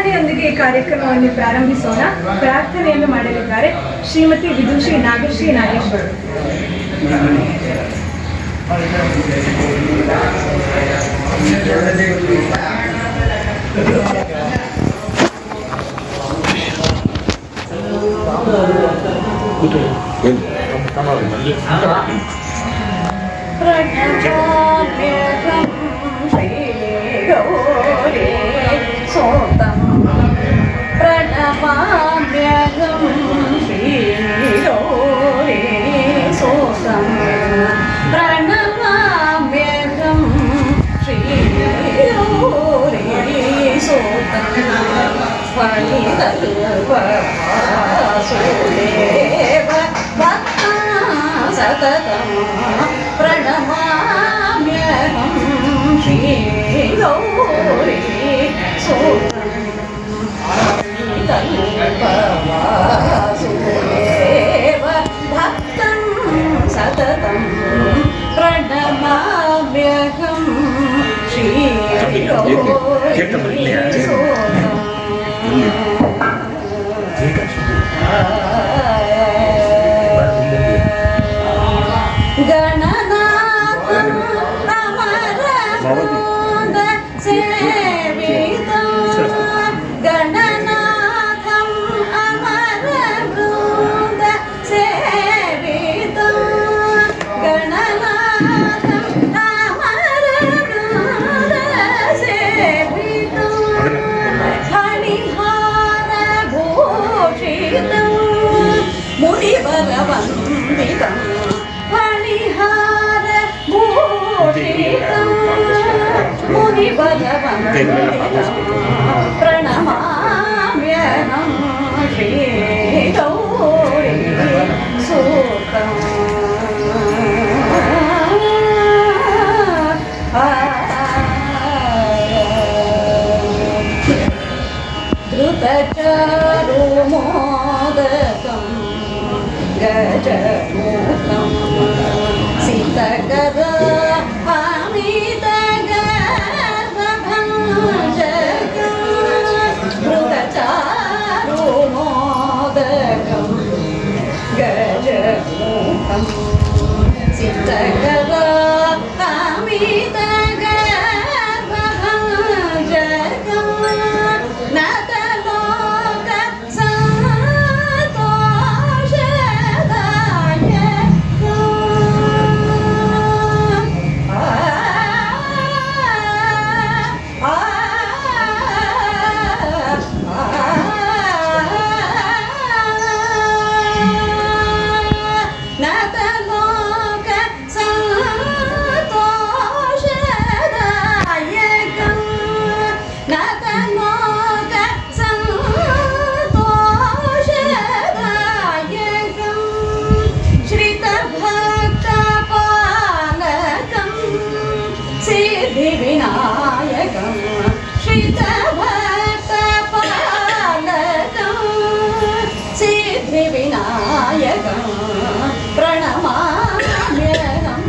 ಪ್ರಾರ್ಥನೆಯೊಂದಿಗೆ ಈ ಕಾರ್ಯಕ್ರಮವನ್ನು ಪ್ರಾರಂಭಿಸೋಣ. ಪ್ರಾರ್ಥನೆಯನ್ನು ಮಾಡಲಿದ್ದಾರೆ ಶ್ರೀಮತಿ ವಿದುಷಿ ನಾಗಶ್ರೀ ನಾಗೇಶ್ವರ. प्रणमाम्यहं श्रीगौरी सोतं प्रणमाम्यहं श्रीगौरी सोतं फलितल्पवासुदेव भक्ता सततं प्रणमाम्यहं श्रीगौरी सोतं वासुदेव भक्तं सततं प्रणमाम्यहं श्रीगौरी गणनाथं अमरवृन्द सेवितं गणनाथं अमरवृन्द सेवितं गणनाथं अमरवृन्द सेवितं फणिहारभूषितं मुनिवरवन्दितं फणिहारभूषितं मुनिवरवन्दितं प्रणमाम्यहं श्रीगौरी सूतं धृतचारुमोदकं गजमुखं सितकर अमितगर्भभञ्जकं धृतचारुमोदकं गजमुखं सितकर अमितगर्भभञ्जकं नतलोक सिद्धिविनायकं श्रितभक्तपालकं सिद्धिविनायकं प्रणमाम्यहं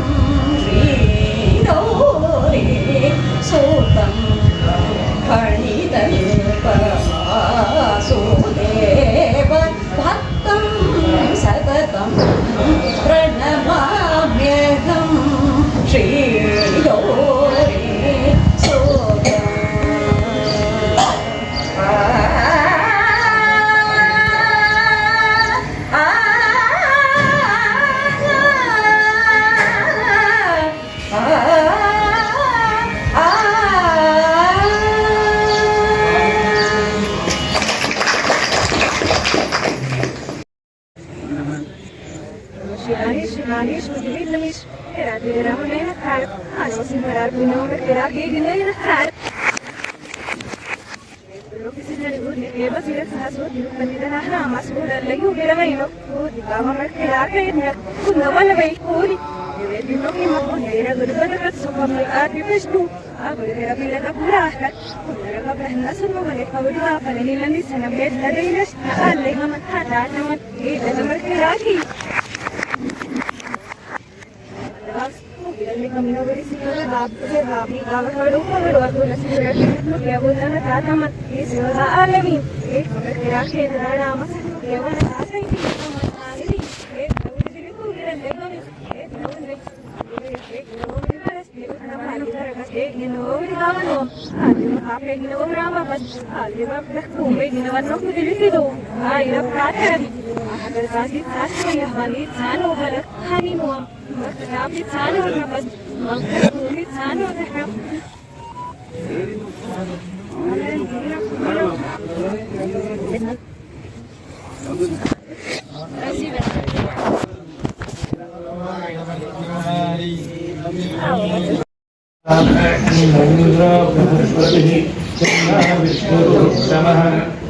श्रीगौरी सूतं फणितल्पवासुदेव भक्तं सततं प्रणमाम्यहं श्रीगौरी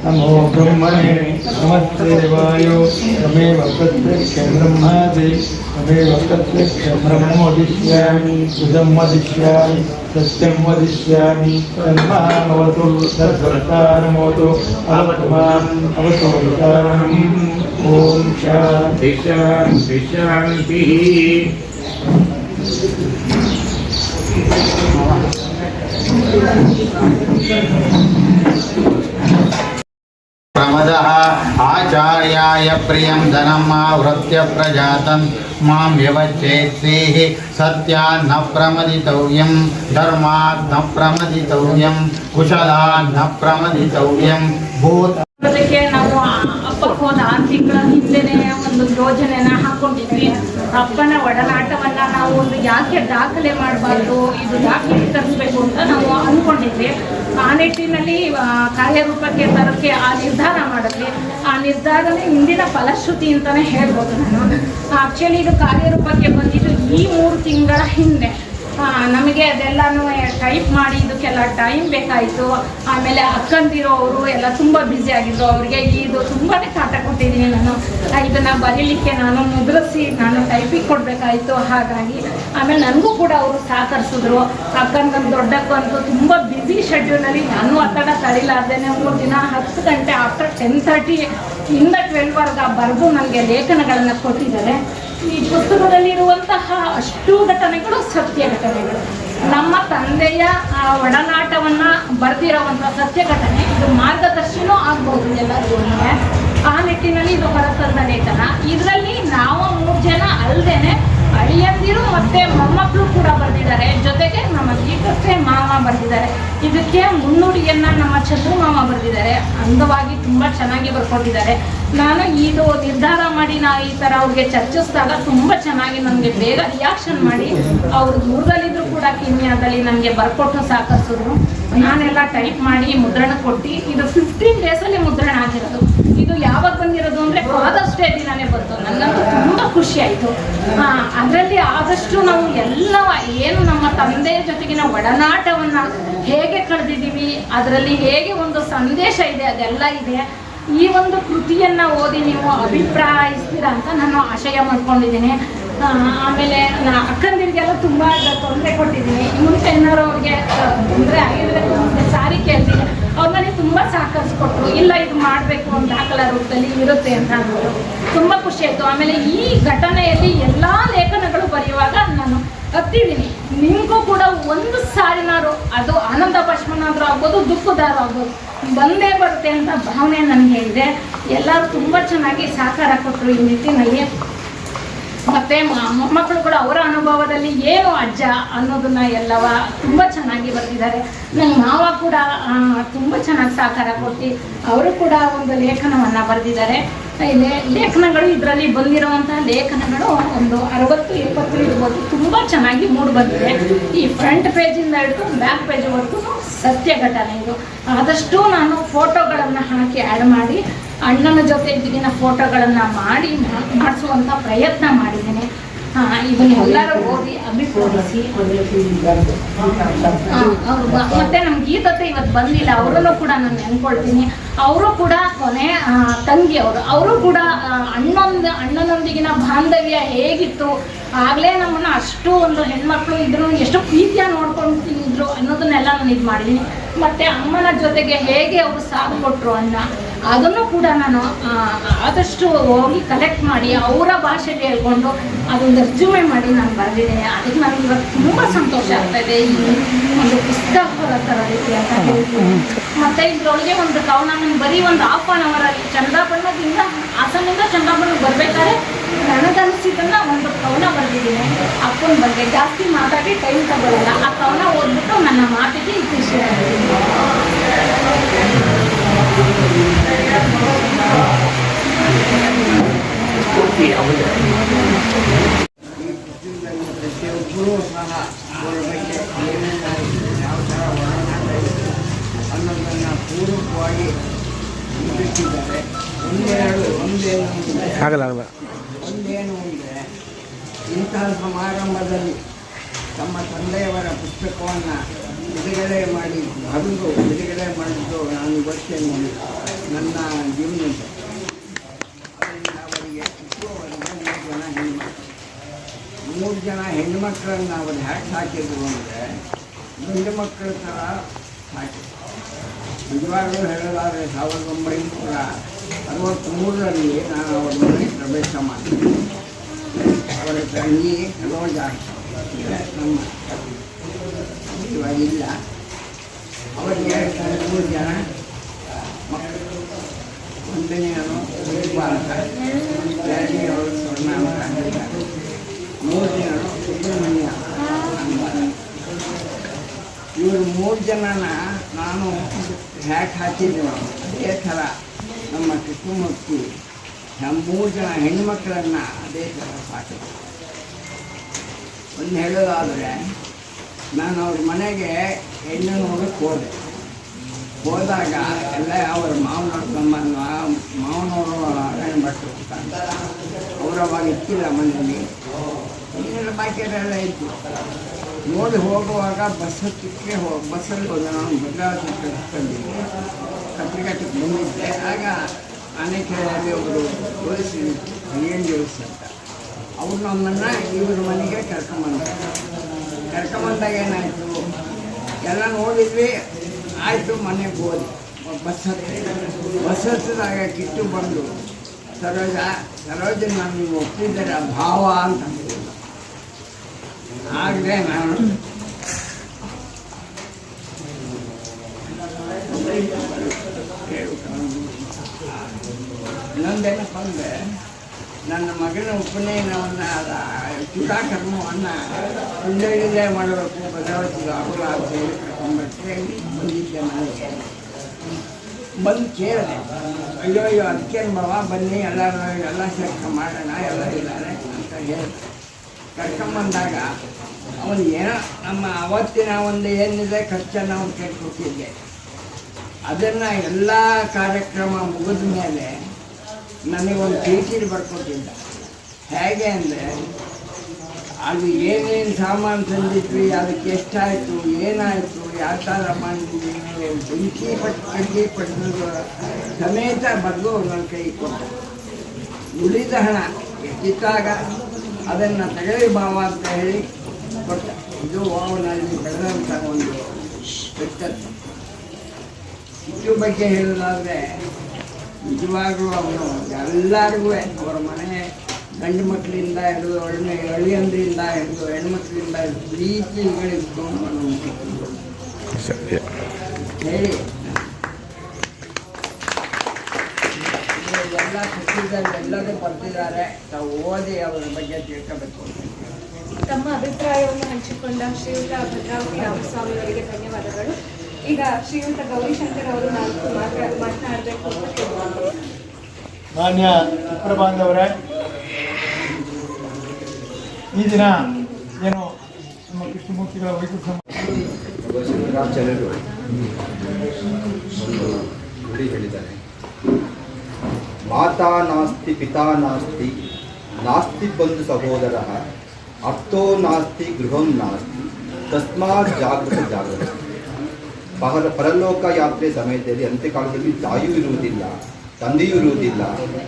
नमो ब्रह्मणे नमस्ते वायो तमेव प्रत्यक्षं ब्रह्मादि तमेव प्रत्यक्षं ब्रह्मोदिष्यामि सुदं वदिष्यामि सत्यं वदिष्यामि तन्मामवतु तद्वर्तारमवतु अवतु माम् अवतु विकारम् ॐ शान्ति शान्ति शान्तिः। प्रमदः आचार्याय प्रियं धनम् आवृत्य प्रजातं मां व्यवच्छेत्सेः सत्यान्न प्रमदितव्यं धर्मात् न प्रमदितव्यं कुशलान्न प्रमदितव्यं भूत ಅದಕ್ಕೆ ನಾವು ಹಬ್ಬಕ್ಕೆ ಹೋದ 6 ತಿಂಗಳ ಹಿಂದೆನೇ ಒಂದು ಯೋಜನೆನ ಹಾಕೊಂಡಿದ್ವಿ. ಅಪ್ಪನ ಒಡನಾಟವನ್ನ ನಾವು ಒಂದು ಯಾಕೆ ದಾಖಲೆ ಮಾಡಬಾರ್ದು, ಇದು ದಾಖಲೆ ತರಿಸ್ಬೇಕು ಅಂತ ನಾವು ಅಂದ್ಕೊಂಡಿದ್ವಿ. ಆ ನಿಟ್ಟಿನಲ್ಲಿ ಕಾರ್ಯರೂಪಕ್ಕೆ ತರಕ್ಕೆ ಆ ನಿರ್ಧಾರ ಮಾಡಿದ್ವಿ. ಆ ನಿರ್ಧಾರನೇ ಇಂದಿನ ಫಲಶ್ರುತಿ ಅಂತಾನೆ ಹೇಳ್ಬೋದು ನಾನು. ಆಕ್ಚುಲಿ ಇದು ಕಾರ್ಯರೂಪಕ್ಕೆ ಬಂದಿದ್ದು ಈ 3 ತಿಂಗಳ ಹಿಂದೆ. ನಮಗೆ ಅದೆಲ್ಲನೂ ಟೈಪ್ ಮಾಡಿ ಇದಕ್ಕೆಲ್ಲ ಟೈಮ್ ಬೇಕಾಯಿತು. ಆಮೇಲೆ ಅಕ್ಕಂದಿರೋರು ಎಲ್ಲ ತುಂಬ ಬ್ಯುಸಿ ಆಗಿದ್ರು. ಅವರಿಗೆ ಇದು ತುಂಬಾ ಕಾಟ ಕೊಟ್ಟಿದ್ದೀನಿ ನಾನು. ಇದನ್ನು ಬರೀಲಿಕ್ಕೆ ನಾನು ಮುದ್ರಿಸಿ ನಾನು ಟೈಪಿಗೆ ಕೊಡಬೇಕಾಯಿತು. ಹಾಗಾಗಿ ಆಮೇಲೆ ನನಗೂ ಕೂಡ ಅವರು ಸಹಕರಿಸಿದ್ರು. ಅಕ್ಕನ ದೊಡ್ಡಕ್ಕಂತೂ ತುಂಬ ಬ್ಯುಸಿ ಶೆಡ್ಯೂಲಲ್ಲಿ ನಾನು ಒತ್ತಡ ತಡಿಲಾರ್ದೇನೆ 3 ದಿನ 10 ಗಂಟೆ ಆಫ್ಟರ್ 10:30 ಇಂದ 12ವರೆಗೆ ಬರೆದು ನನಗೆ ಲೇಖನಗಳನ್ನು ಕೊಟ್ಟಿದ್ದಾರೆ. ಈ ಪುಸ್ತಕದಲ್ಲಿರುವಂತಹ ಅಷ್ಟು ಘಟನೆಗಳು ಸತ್ಯ ಘಟನೆಗಳು. ನಮ್ಮ ತಂದೆಯ ಒಡನಾಟವನ್ನು ಬರೆದಿರುವಂಥ ಸತ್ಯ ಘಟನೆ. ಇದು ಮಾರ್ಗದರ್ಶನೂ ಆಗ್ಬೋದು ಎಲ್ಲರಿಗೂ. ಆ ನಿಟ್ಟಿನಲ್ಲಿ ಇದು ಹೊರತಂದ ಲೇಖನ. ಇದರಲ್ಲಿ ನಾವು 3 ಜನ ಅಲ್ಲದೇನೆ ಅಳಿಯಂದಿರು ಮತ್ತು ಮೊಮ್ಮಕ್ಕಳು ಕೂಡ ಬರೆದಿದ್ದಾರೆ. ಜೊತೆಗೆ ನಮ್ಮ ಗೀತಕ್ಕೆ ಮಾವ ಬರೆದಿದ್ದಾರೆ. ಇದಕ್ಕೆ ಮುನ್ನುಡಿಯನ್ನು ನಮ್ಮ ಚಂದ್ರು ಮಾವ ಬರೆದಿದ್ದಾರೆ. ಅಂದವಾಗಿ ತುಂಬ ಚೆನ್ನಾಗಿ ಬರ್ಕೊಟ್ಟಿದ್ದಾರೆ. ನಾನು ಇದು ನಿರ್ಧಾರ ಮಾಡಿ ಈ ಥರ ಅವ್ರಿಗೆ ಚರ್ಚಿಸಿದಾಗ ತುಂಬ ಚೆನ್ನಾಗಿ ನನಗೆ ಬೇಗ ರಿಯಾಕ್ಷನ್ ಮಾಡಿ ಅವರು ದೂರದಲ್ಲಿದ್ದರೂ ಕೂಡ ಕಿನ್ಯಾದಲ್ಲಿ ನನಗೆ ಬರ್ಕೊಟ್ಟು ಸಹಕರಿಸಿದ್ರು. ನಾನೆಲ್ಲ ಟೈಪ್ ಮಾಡಿ ಮುದ್ರಣ ಕೊಟ್ಟು ಇದು 15 ಡೇಸಲ್ಲಿ ಮುದ್ರಣ ಆಗಿರೋದು. ಇದು ಯಾವಾಗ ಬಂದಿರೋದು ಅಂದರೆ ಫಾದರ್ಸ್ ಡೇ ದಿನನೇ ಬಂತು. ನನಗಂತೂ ತುಂಬ ಖುಷಿ ಆಯಿತು. ಅದರಲ್ಲಿ ಆದಷ್ಟು ನಾವು ಎಲ್ಲ ಏನು ನಮ್ಮ ತಂದೆಯ ಜೊತೆಗಿನ ಒಡನಾಟವನ್ನು ಹೇಗೆ ಕಳೆದಿದ್ದೀವಿ, ಅದರಲ್ಲಿ ಹೇಗೆ ಒಂದು ಸಂದೇಶ ಇದೆ, ಅದೆಲ್ಲ ಇದೆ. ಈ ಒಂದು ಕೃತಿಯನ್ನು ಓದಿ ನೀವು ಅಭಿಪ್ರಾಯಿಸ್ತೀರಾ ಅಂತ ನಾನು ಆಶಯ ಮಾಡ್ಕೊಂಡಿದ್ದೀನಿ. ಆಮೇಲೆ ಅಕ್ಕಂದಿರಿಗೆಲ್ಲ ತುಂಬ ತೊಂದರೆ ಕೊಟ್ಟಿದ್ದೀನಿ. ಮುಂಚೆ ಏನಾರು ಅವ್ರಿಗೆ ತೊಂದರೆ ಆಗಿರಬೇಕು ಮುಂದೆ ಸಾರಿ ಕೇಳ್ತೀನಿ. ಅವ್ರ ನನಗೆ ತುಂಬ ಸಹಕರಿಸ್ಕೊಟ್ರು. ಇಲ್ಲ ಇದು ಮಾಡಬೇಕು ಅಂತ ದಾಖಲಾ ರೂಪದಲ್ಲಿ ಇರುತ್ತೆ ಅಂತ ಅಂದರು. ತುಂಬ ಖುಷಿ ಆಯಿತು. ಆಮೇಲೆ ಈ ಘಟನೆಯಲ್ಲಿ ಎಲ್ಲ ಲೇಖನಗಳು ಬರೆಯುವಾಗ ನಾನು ಹತ್ತಿದ್ದೀನಿ. ನಿಮಗೂ ಕೂಡ ಒಂದು ಸಾರಿನಾರು ಅದು ಆನಂದ ಭಾಷಣನಾದರೂ ಆಗ್ಬೋದು, ದುಃಖದಾರು ಆಗ್ಬೋದು, ಬಂದೇ ಬರುತ್ತೆ ಅಂತ ಭಾವನೆ ನನಗೆ ಇದೆ. ಎಲ್ಲರೂ ತುಂಬ ಚೆನ್ನಾಗಿ ಸಹಕಾರ ಕೊಟ್ಟರು ಈ ನಿಟ್ಟಿನಲ್ಲಿ. ಮತ್ತು ಮೊಮ್ಮಕ್ಕಳುಗಳು ಅವರ ಅನುಭವದಲ್ಲಿ ಏನು ಅಜ್ಜ ಅನ್ನೋದನ್ನ ಎಲ್ಲವ ತುಂಬ ಚೆನ್ನಾಗಿ ಬರೆದಿದ್ದಾರೆ. ನನ್ನ ಮಾವ ಕೂಡ ತುಂಬ ಚೆನ್ನಾಗಿ ಸಹಕಾರ ಕೊಟ್ಟು ಅವರು ಕೂಡ ಒಂದು ಲೇಖನವನ್ನು ಬರೆದಿದ್ದಾರೆ. ಲೇಖನಗಳು ಇದರಲ್ಲಿ ಬಂದಿರುವಂತಹ ಲೇಖನಗಳು ಒಂದು 60-70 ಇರ್ಬೋದು. ತುಂಬ ಚೆನ್ನಾಗಿ ಮೂಡಿ ಬಂದಿದೆ. ಈ ಫ್ರಂಟ್ ಪೇಜಿಂದ ಹಿಡಿದು ಬ್ಯಾಕ್ ಪೇಜ್ವರೆಗೂ ಸತ್ಯ ಘಟನೆ ಇದು. ಆದಷ್ಟು ನಾನು ಫೋಟೋಗಳನ್ನು ಹಾಕಿ ಆ್ಯಡ್ ಮಾಡಿ ಅಣ್ಣನ ಜೊತೆ ಇದಕ್ಕಿನ ಫೋಟೋಗಳನ್ನು ಮಾಡಿಸುವಂಥ ಪ್ರಯತ್ನ ಮಾಡಿದ್ದೇನೆ. ಇದನ್ನೆಲ್ಲರೂ ಓದಿ ಅಭಿಪ್ರಾಯಿಸಿ. ಮತ್ತೆ ನಮ್ಮ ಗೀತತೆ ಇವತ್ತು ಬಂದಿಲ್ಲ, ಅವರನ್ನು ಕೂಡ ನಾನು ನೆನ್ಕೊಳ್ತೀನಿ. ಅವರು ಕೂಡ ಕೊನೆ ತಂಗಿಯವರು. ಅವರು ಕೂಡ ಅಣ್ಣನೊಂದಿಗಿನ ಬಾಂಧವ್ಯ ಹೇಗಿತ್ತು, ಆಗಲೇ ನಮ್ಮನ್ನು ಅಷ್ಟು ಒಂದು ಹೆಣ್ಮಕ್ಳು ಇದ್ರು ಎಷ್ಟು ಪ್ರೀತಿಯ ನೋಡ್ಕೊಳ್ತಿದ್ರು ಅನ್ನೋದನ್ನೆಲ್ಲ ನಾನು ಇದು ಮಾಡಿದ್ದೀನಿ. ಮತ್ತು ಅಮ್ಮನ ಜೊತೆಗೆ ಹೇಗೆ ಅವರು ಸಾಥ್ ಕೊಟ್ಟರು ಅಣ್ಣ, ಅದನ್ನು ಕೂಡ ನಾನು ಆದಷ್ಟು ಹೋಗಿ ಕಲೆಕ್ಟ್ ಮಾಡಿ ಅವರ ಭಾಷೆಗೆ ಹೇಳ್ಕೊಂಡು ಅದೊಂದು ರೆಸ್ಯೂಮೆ ಮಾಡಿ ನಾನು ಬರೆದಿದ್ದೀನಿ. ಅದಕ್ಕೆ ನನಗೆ ಇವಾಗ ತುಂಬ ಸಂತೋಷ ಆಗ್ತಾಯಿದೆ. ಈ ಒಂದು ಪುಸ್ತಕ ಥರ ರೀತಿ ಅಂತ ಹೇಳ್ತೀನಿ. ಮತ್ತು ಇದರೊಳಗೆ ಒಂದು ಕವನ ನಾನು ಬರೀ ಒಂದು ½ ಅವರಲ್ಲಿ ಚಂದ್ರಾಪಟ್ಟಣದಿಂದ ಹಾಸನಿಂದ ಚಂದ್ರಾಪಟ್ಟಣಕ್ಕೆ ಬರಬೇಕಾದ್ರೆ ನನಗನ್ಸಿದ್ದನ್ನು ಒಂದು ಕವನ ಬರೆದಿದ್ದೀನಿ. ಅಪ್ಪನ ಬಗ್ಗೆ ಜಾಸ್ತಿ ಮಾತಾಡಿ ಟೈಮ್ ತಗೊಳ್ಳಲ್ಲ. ಆ ಕವನ ಓದ್ಬಿಟ್ಟು ನನ್ನ ಮಾತಿಗೆ ಇತಿಶ್ರೀ ಪ್ರತಿಯೊಬ್ಬರೂ ಸಹ ಅವರ ಬಗ್ಗೆ ಯಾವ ಥರ ವರ್ಣನೆ ಅನ್ನೋದನ್ನು ಪೂರ್ವಕವಾಗಿ ಬಿಟ್ಟಿದ್ದಾರೆ. ಒಂದೇನು ಅಂದರೆ ಇಂತಹ ಸಮಾರಂಭದಲ್ಲಿ ತಮ್ಮ ತಂದೆಯವರ ಪುಸ್ತಕವನ್ನು ಬಿಡುಗಡೆ ಮಾಡಿ ಬಿಡುಗಡೆ ಮಾಡಿದ್ದು ನಾನು ಇವತ್ತೇನು ನನ್ನ ಜೀವನದ ಅದರಿಂದ ಅವರಿಗೆ ಚಿಕ್ಕವರಿಗೆ 3 ಜನ ಹೆಣ್ಣುಮಕ್ಕಳನ್ನು ಅವರು ಹ್ಯಾಕ್ ಹಾಕಿದ್ರು ಅಂದರೆ ಗಂಡು ಮಕ್ಕಳ ಥರ ಹಾಕಿದ್ರು. ನಿಜವಾಗ್ಲೂ ಹೇಳಲಾದರೆ 1963ರಲ್ಲಿ ನಾನು ಅವರ ಮನೆಗೆ ಪ್ರವೇಶ ಮಾಡಿದೆ. ಅವರ ತಂಗಿ ರೋಜಾ ನಮ್ಮ ಇವಾಗಿಲ್ಲ. ಅವರಿಗೆ 3 ಜನ ಮಕ್ಕಳು. ಒಂದನೆಯವರು ಅಂತ, ಎರಡನೆಯವರು ಸ್ವರ್ಣ ಅಂತ, 3ನೆಯವರು ಸುಬ್ರಹ್ಮಣ್ಯ ಅಂತ. ಇವರು 3 ಜನನ ನಾನು ಹ್ಯಾಕ್ ಹಾಕಿದ್ದೆವು. ಅದೇ ಥರ ನಮ್ಮ ಕೃಷ್ಣಮೂರ್ತಿ 3 ಜನ ಹೆಣ್ಣುಮಕ್ಕಳನ್ನು ಅದೇ ಥರ ಸಾಕಿದ್ರು. ಒಂದು ಹೇಳೋದಾದರೆ ನಾನು ಅವ್ರ ಮನೆಗೆ ಹೆಣ್ಣು ನೋಡೋಕ್ಕೆ ಹೋದಾಗ ಎಲ್ಲ ಅವ್ರ ಮಾವನವರು ಹೆಣ್ಮಕ್ಳು ಅವ್ರು ಅವಾಗ ಇತ್ತಿಲ್ಲ ಮನೆಯಲ್ಲಿ. ಏನೆಲ್ಲ ಬಾಕಿಯವರೆಲ್ಲ ಇತ್ತು. ನೋಡಿ ಹೋಗುವಾಗ ಬಸ್ಸಲ್ಲಿ ಹೋದ ನಾನು ಭದ್ರಾವತಿ ಕಟ್ಕೊಂಡಿದ್ದೆ. ಕತ್ರಿಘಟ್ಟಕ್ಕೆ ಬಂದಿದ್ದೆ. ಆಗ ಆನೆಕೆರೆಯಲ್ಲಿ ಒಬ್ಬರು ಪೊಲೀಸ್ ಏನ್ ಜೋಡಿಸ್ ಅಂತ ಅವ್ರು ನಮ್ಮನ್ನು ಇವ್ರ ಮನೆಗೆ ಕರ್ಕೊಂಬಂದಾಗ ಏನಾಯಿತು, ಎಲ್ಲ ನೋಡಿದ್ವಿ. ಆಯಿತು, ಮನೆಗೆ ಹೋದೆ. ಬಸ್ ಹತ್ತಿದಾಗ ಕಿಟ್ಟು ಬಂದು ಸರೋಜನ ನೀವು ಒಪ್ಪಿದ್ದಾರೆ ಭಾವ ಅಂತ ಆಗಲೇ ನಾನು ಇನ್ನೊಂದೇನಪ್ಪ ಅಂದರೆ ನನ್ನ ಮಗನ ಉಪನಯನವನ್ನು ಚೂಡಾಕರ್ಮವನ್ನು ಒಳ್ಳೆಯದೇ ಮಾಡಬೇಕು ಭದ್ರಾವತಿಗೆ ಆಗೋಲ್ಲ ಅಂತ ಹೇಳಿ ಕರ್ಕೊಂಡ್ಬರ್ತೆ ಬಂದಿದ್ದೆ. ನನಗೆ ಬಂದು ಕೇಳಿದೆ, ಅಯ್ಯೋ ಅದಕ್ಕೇನು ಬಾವ ಬನ್ನಿ ಎಲ್ಲ ಸೇರ್ಕ ಮಾಡೋಣ, ಎಲ್ಲ ಇದ್ದಾರೆ ಅಂತ ಹೇಳಿ ಕರ್ಕೊಂಬಂದಾಗ ಅವನು ಏನೋ ನಮ್ಮ ಅವತ್ತಿನ ಒಂದು ಏನಿದೆ ಖರ್ಚನ್ನು ಅವನು ಕೇಳ್ಕೊಟ್ಟಿದ್ದೆ. ಅದನ್ನು ಎಲ್ಲ ಕಾರ್ಯಕ್ರಮ ಮುಗಿದ ಮೇಲೆ ನನಗೊಂದು ಚೀಟಿಲಿ ಬರ್ಕೊಟ್ಟಿದ್ದ. ಹೇಗೆ ಅಂದರೆ ಅದು ಏನೇನು ಸಾಮಾನು ತಂದಿದ್ವಿ, ಅದಕ್ಕೆ ಎಷ್ಟಾಯಿತು, ಏನಾಯಿತು, ಯಾವ ಥರ ಮಾಡಿದ್ವಿ, ಬೆಂಕಿ ಪಟ್ಟು ಸಮೇತ ಬರೆದು ನನ್ನ ಕೈ ಕೊಟ್ಟ. ಉಳಿದ ಹಣ ಎಷ್ಟಿದ್ದಾಗ ಅದನ್ನು ತಗಳಿ ಭಾವ ಅಂತ ಹೇಳಿ ಕೊಟ್ಟ. ಇದು ಅವನಲ್ಲಿ ಬೆಳೆದಂಥ ಒಂದು ವ್ಯಕ್ತಿತ್ವ. ಇದ್ರ ಬಗ್ಗೆ ಹೇಳೋದಾದರೆ ನಿಜವಾಗ್ಲೂ ಅವನು ಎಲ್ಲರಿಗೂ ಅವರ ಮನೆ ಗಂಡು ಮಕ್ಕಳಿಂದ ಹಿಡಿದು ಅಳಿಯಂದ್ರಿಂದ ಹಿಡಿದು ಹೆಣ್ಮಕ್ಳಿಂದ ಹಿಡಿದು ಪ್ರೀತಿಗಳಿದ್ಕೊಂಡು ಹೇಳಿ ಎಲ್ಲ ಸಚಿವರಲ್ಲಿ ಎಲ್ಲರೂ ಬರ್ತಿದ್ದಾರೆ. ತಾವು ಓದಿ ಅವರ ಬಗ್ಗೆ ತಿಳ್ಕೋಬೇಕು. ತಮ್ಮ ಅಭಿಪ್ರಾಯವನ್ನು ಹಂಚಿಕೊಂಡ ಶ್ರೀಯುತ ಭದ್ರಾವತಿ ರಾಮಸ್ವಾಮಿಯವರಿಗೆ ಧನ್ಯವಾದಗಳು. ಈಗ ಶ್ರೀಯುತ ಗೌರಿಶಂಕರ್ ಅವರು ಮಾತನಾಡಬೇಕು. ಮಾನ್ಯ ಮಿತ್ರ ಬಾಂಧವರೇ, ಈ ದಿನ ಏನು ನಮ್ಮ ಕೃಷ್ಣಮೂರ್ತಿಗಳ ವೈದ್ಯ ಶ್ರೀರಾಮಚಂದ್ರರು ನುಡಿ ಹೇಳಿದ್ದಾರೆ. ಮಾತಾ ನಾಸ್ತಿ ಪಿತಾ ನಾಸ್ತಿ ನಾಸ್ತಿ ಬಂಧು ಸಹೋದರ ಅರ್ಥೋ ನಾಸ್ತಿ ಗೃಹಂ ನಾಸ್ತಿ ತಸ್ಮಾತ್ ಜಾಗೃತ. ಪರಲೋಕ ಯಾತ್ರೆ ಸಮಯದಲ್ಲಿ ಅಂತ್ಯಕಾಲದಲ್ಲಿ ತಾಯಿಯೂ ಇರುವುದಿಲ್ಲ, ತಂದೆಯೂ ಇರುವುದಿಲ್ಲ,